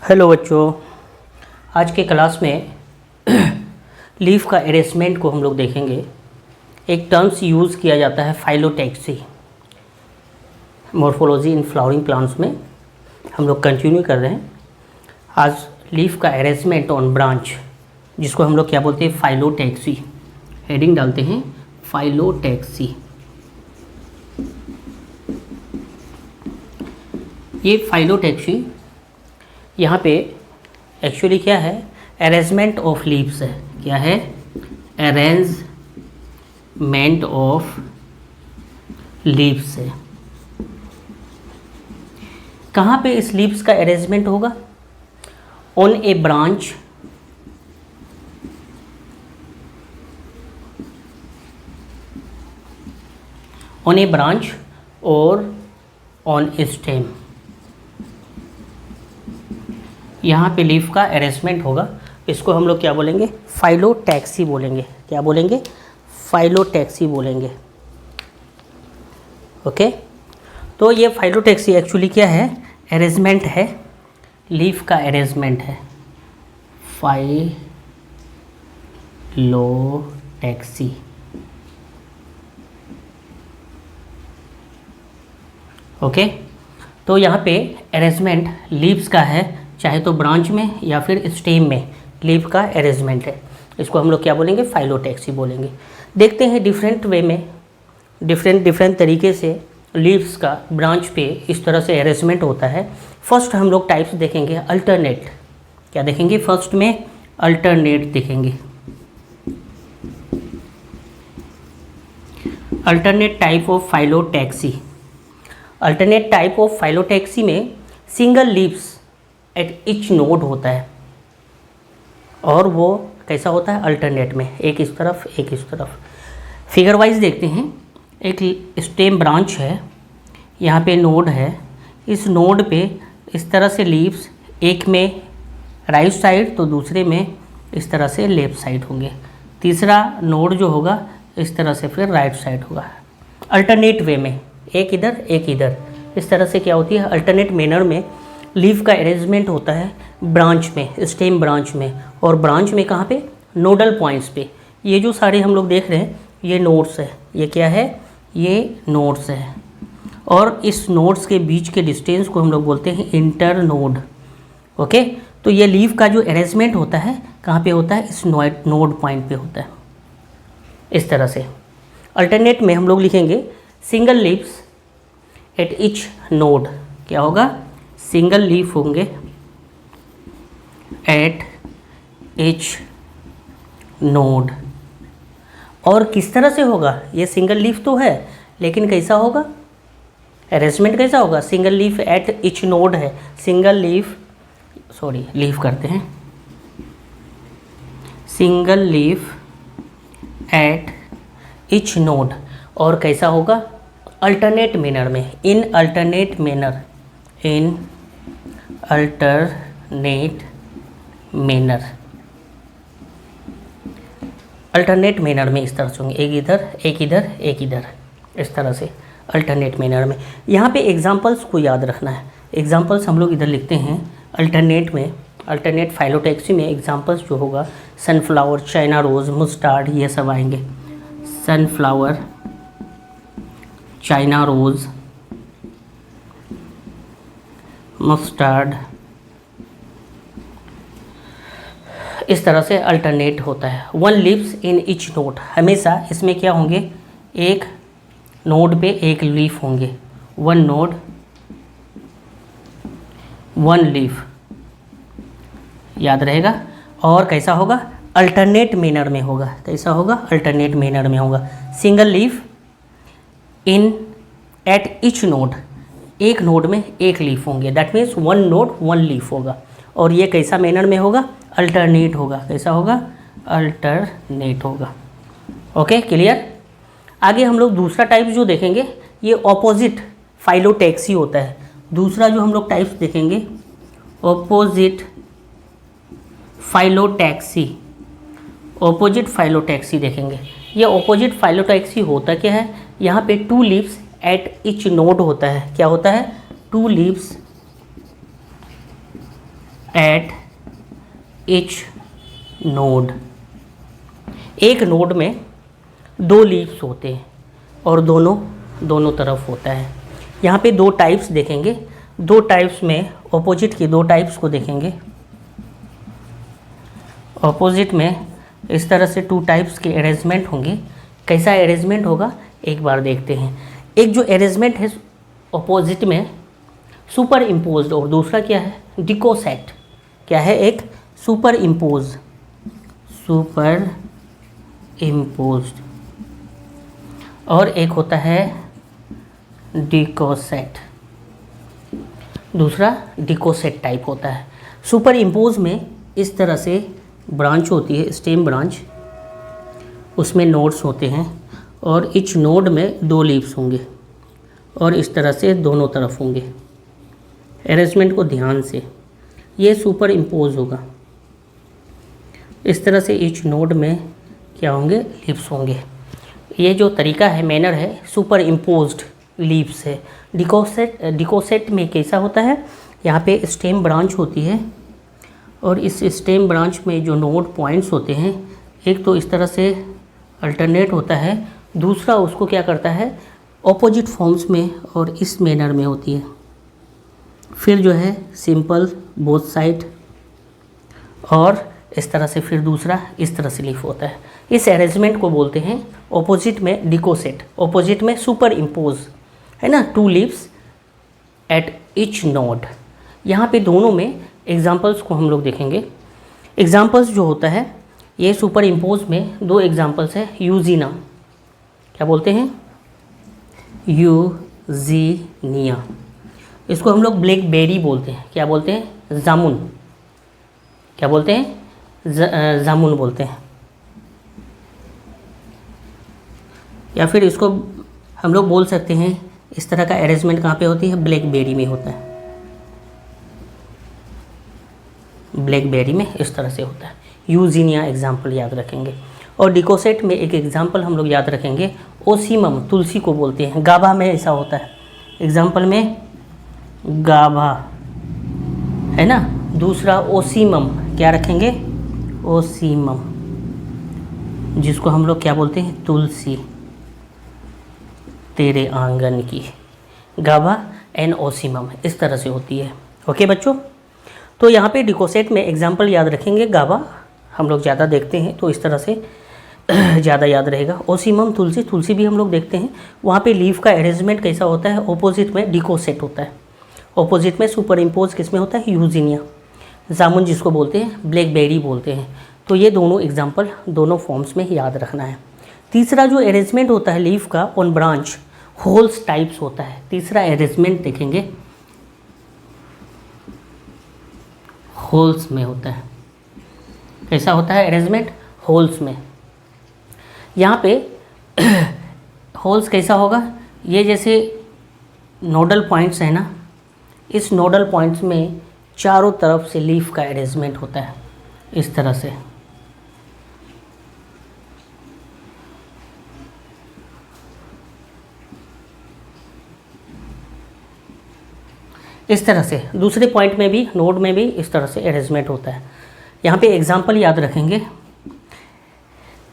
Hello बच्चों, आज के क्लास में लीफ का अरेंजमेंट को हम लोग देखेंगे। एक टर्म्स यूज़ किया जाता है phyllotaxy, morphology in flowering plants में हम लोग कंटिन्यू कर रहे हैं। आज लीफ का अरेंजमेंट ऑन ब्रांच, जिसको हम लोग क्या बोलते हैं, फाइलोटैक्सी। हेडिंग डालते हैं फाइलोटैक्सी। ये फाइलोटैक्सी यहाँ पे एक्चुअली क्या है, अरेंजमेंट ऑफ लीव्स है। क्या है? अरेंजमेंट ऑफ लीव्स है। कहाँ पे इस लीव्स का अरेंजमेंट होगा? On A branch, on A branch और ऑन ए स्टेम। यहाँ पे लीफ का अरेंजमेंट होगा। इसको हम लोग क्या बोलेंगे? फाइलोटैक्सी बोलेंगे। क्या बोलेंगे? फाइलोटैक्सी बोलेंगे। ओके, तो ये फाइलोटैक्सी एक्चुअली क्या है? अरेंजमेंट है, लीफ का अरेंजमेंट है, फाइलोटैक्सी। ओके, तो यहाँ पे अरेंजमेंट लीव्स का है, चाहे तो ब्रांच में या फिर स्टेम में लीफ का अरेंजमेंट है। इसको हम लोग क्या बोलेंगे? फाइलोटैक्सी बोलेंगे। देखते हैं डिफरेंट वे में, डिफरेंट तरीके से लीव्स का ब्रांच पे इस तरह से अरेंजमेंट होता है। फर्स्ट हम लोग टाइप्स देखेंगे अल्टरनेट। क्या देखेंगे? फर्स्ट में अल्टरनेट देखेंगे। Alternate type of phyllotaxy. Alternate type of phyllotaxy में single leaves at each node होता है, और वो कैसा होता है? अल्टरनेट में, एक इस तरफ एक इस तरफ। फिगर वाइज देखते हैं। एक स्टेम ब्रांच है, यहाँ पे नोड है। इस नोड पे इस तरह से लीव्स, एक में राइट साइड तो दूसरे में इस तरह से लेफ्ट साइड होंगे। तीसरा नोड जो होगा इस तरह से फिर राइट साइड होगा। अल्टरनेट वे में, एक इधर एक इधर, इस तरह से क्या होती है? अल्टरनेट मैनर में लीफ का अरेंजमेंट होता है ब्रांच में, स्टेम ब्रांच में। और ब्रांच में कहाँ पे? नोडल पॉइंट्स पे। ये जो सारे हम लोग देख रहे हैं ये नोड्स है। ये क्या है? ये नोड्स है। और इस नोड्स के बीच के डिस्टेंस को हम लोग बोलते हैं इंटर नोड। ओके, तो ये लीफ का जो अरेंजमेंट होता है कहाँ पे होता है? इस नोड पॉइंट पे होता है, इस तरह से। अल्टरनेट में हम लोग लिखेंगे single leaves at each node. क्या होगा? सिंगल लीफ होंगे एट इच नोड। और किस तरह से होगा? ये सिंगल लीफ तो है, लेकिन कैसा होगा? अरेंजमेंट कैसा होगा? Single leaf eight each node है। सिंगल लीफ, सॉरी लीफ करते हैं, single leaf eight each node. और कैसा होगा? अल्टरनेट मैनर में, in alternate manner, in alternate manner. Alternate manner में इस तरह से होंगे, एक इधर एक इधर एक इधर, इस तरह से अल्टरनेट मैनर में। यहाँ पे एग्जांपल्स को याद रखना है। एग्जांपल्स हम लोग इधर लिखते हैं अल्टरनेट में, अल्टरनेट फाइलोटैक्सी में। एग्जांपल्स जो होगा सनफ्लावर, चाइना रोज़, मुस्टार्ड, ये सब आएंगे। सनफ्लावर, चाइना रोज़, मस्टर्ड, इस तरह से अल्टरनेट होता है। One leaves in each node, हमेशा इसमें क्या होंगे? एक नोड पे एक लीफ होंगे। वन नोड वन लीफ, याद रहेगा। और कैसा होगा? अल्टरनेट मैनर में होगा। कैसा होगा? अल्टरनेट मैनर में होगा। सिंगल लीफ इन एट इच नोड, एक नोड में एक लीफ होंगे। That means one node one leaf होगा। और ये कैसा मैनर में होगा? अल्टरनेट होगा। कैसा होगा? अल्टरनेट होगा। Okay, clear. आगे हम लोग दूसरा टाइप जो देखेंगे, ये ऑपोजिट फाइलोटैक्सी होता है। दूसरा जो हम लोग टाइप्स देखेंगे, ऑपोजिट फाइलोटैक्सी, ऑपोजिट फाइलोटैक्सी देखेंगे। ये ऑपोजिट फाइलोटैक्सी होता क्या है? यहाँ पे two leaves at each node होता है। क्या होता है? Two leaves at each node. एक नोड में 2 लीव्स होते हैं और दोनों तरफ होता है। यहाँ पे 2 टाइप्स देखेंगे, 2 टाइप्स में ऑपोजिट की 2 टाइप्स को देखेंगे। ऑपोजिट में इस तरह से 2 टाइप्स के अरेंजमेंट होंगे। कैसा अरेंजमेंट होगा एक बार देखते हैं। एक जो अरेंजमेंट है ऑपोजिट में सुपर इम्पोज्ड, और दूसरा क्या है डिकोसेट। क्या है, एक सुपर इम्पोज्ड और एक होता है डिकोसेट। दूसरा डिकोसेट टाइप होता है। सुपर इम्पोज में इस तरह से ब्रांच होती है, स्टेम ब्रांच, उसमें नोड्स होते हैं और ईच नोड में 2 लीव्स होंगे और इस तरह से दोनों तरफ होंगे। अरेंजमेंट को ध्यान से, ये सुपर इम्पोज होगा। इस तरह से ईच नोड में क्या होंगे, लीव्स होंगे। ये जो तरीका है, मैनर है, सुपर इम्पोज्ड लीव्स है। डिकोसेट में कैसा होता है, यहाँ पे स्टेम ब्रांच होती है और इस स्टेम ब्रांच में जो नोड पॉइंट्स होते हैं, एक तो इस तरह से अल्टरनेट होता है, दूसरा उसको क्या करता है ऑपोजिट फॉर्म्स में और इस मैनर में होती है। फिर जो है सिंपल बोथ साइड और इस तरह से, फिर दूसरा इस तरह से लीफ होता है। इस अरेंजमेंट को बोलते हैं ऑपोजिट में डिकोसेट, ऑपोजिट में सुपर इम्पोज, है ना, 2 लीव्स एट ईच नोड। यहाँ पे दोनों में एग्जांपल्स को हम लोग देखेंगे। एग्जांपल्स जो होता है, ये सुपर इम्पोज में 2 एग्जांपल्स है। यूजीना, क्या बोलते हैं, यूजीनिया। इसको हम लोग ब्लैकबेरी बोलते हैं। क्या बोलते हैं, जामुन। क्या बोलते हैं, जामुन बोलते हैं। या फिर इसको हम लोग बोल सकते हैं, इस तरह का अरेंजमेंट कहाँ पे होती है, ब्लैकबेरी में होता है। ब्लैकबेरी में इस तरह से होता है। यूजीनिया एग्जाम्पल याद रखेंगे। और डिकोसेट में एक एग्जाम्पल हम लोग याद रखेंगे, ओसीमम, तुलसी को बोलते हैं। गाभा में ऐसा होता है, एग्जाम्पल में गाभा, है ना। दूसरा ओसीमम, क्या रखेंगे, ओसीमम, जिसको हम लोग क्या बोलते हैं, तुलसी तेरे आंगन की। गाभा एंड ओसीमम इस तरह से होती है। ओके बच्चों, तो यहाँ पे डिकोसेट में एग्जाम्पल याद रखेंगे। गाभा हम लोग ज़्यादा देखते हैं तो इस तरह से ज़्यादा याद रहेगा। ओसीमम तुलसी, तुलसी भी हम लोग देखते हैं। वहाँ पे लीफ का अरेंजमेंट कैसा होता है, ऑपोजिट में डिकोसेट होता है, ऑपोजिट में सुपर इम्पोज किस में होता है, यूजीनिया। जामुन जिसको बोलते हैं, ब्लैकबेरी बोलते हैं। तो ये दोनों एग्जाम्पल दोनों फॉर्म्स में याद रखना है। तीसरा जो अरेंजमेंट होता है लीफ का ऑन ब्रांच, होल्स टाइप्स होता है। तीसरा अरेंजमेंट देखेंगे, होल्स में होता है। कैसा होता है अरेंजमेंट, होल्स में। यहाँ पे होल्स कैसा होगा, ये जैसे नोडल पॉइंट्स है ना, इस नोडल पॉइंट्स में चारों तरफ से लीफ का अरेंजमेंट होता है इस तरह से। इस तरह से दूसरे पॉइंट में भी, नोड में भी इस तरह से अरेंजमेंट होता है। यहाँ पे एग्जाम्पल याद रखेंगे,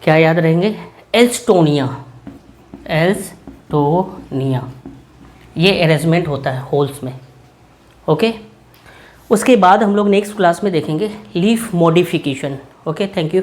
क्या याद रहेंगे, एल्स्टोनिया, एल्स्टोनिया, ये अरेंजमेंट होता है होल्स में। ओके, उसके बाद हम लोग नेक्स्ट क्लास में देखेंगे leaf modification. Okay, thank you.